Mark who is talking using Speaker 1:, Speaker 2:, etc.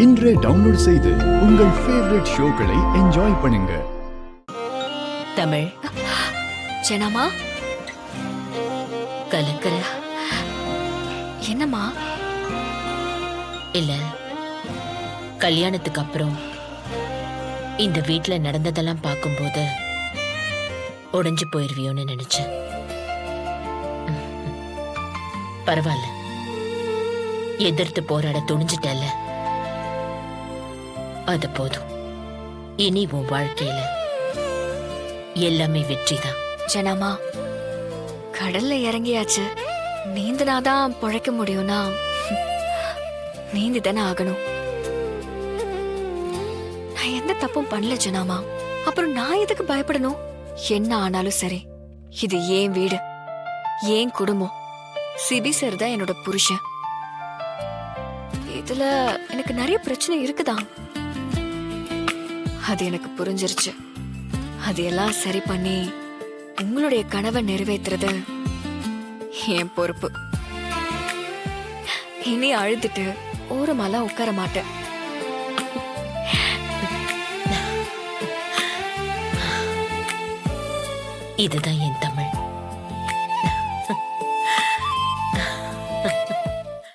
Speaker 1: இன்றே டவுன்லோட் செய்து உங்கள் ஃபேவரட் ஷோக்களை என்ஜாய் பண்ணுங்க.
Speaker 2: தமிழ்
Speaker 3: ஜனமா
Speaker 2: கலக்கற
Speaker 3: என்னம்மா?
Speaker 2: இல்ல, கல்யாணத்துக்கு அப்புறம் இந்த வீட்ல நடந்ததெல்லாம் பார்க்கும்போது உடைஞ்சு போயிருவியோன்னு நினைச்சேன். பரவாயில்ல, எதிர்த்து போராட துணிஞ்சிட்டல, அது போதும். இனி உன் வாழ்க்கையில எல்லாமே வெற்றிதான்.
Speaker 3: ஜனமா, கடல்ல இறங்கியாச்சு, நீந்தினாதான் பொழைக்க முடியும்னா நீந்தி தானே ஆகணும். நான் எந்த தப்பும் பண்ணல ஜனாமா, அப்புறம் நான் எதுக்கு பயப்படணும்? என்ன ஆனாலும் சரி, இது ஏன் வீடு, ஏன் குடும்பம். சிபி சார் தான் என்னோட புருஷன். இதுல எனக்கு நிறைய பிரச்சனை இருக்குதான், அது எனக்கு புரிஞ்சிருச்சு. அதையெல்லாம் சரி பண்ணி உங்களுடைய கனவை நிறைவேற்றுறது என் பொறுப்பு. இனி அழுதுட்டு ஓரமாலாம் உட்கார மாட்டேன்.
Speaker 2: இதுதான் என் தம்பி.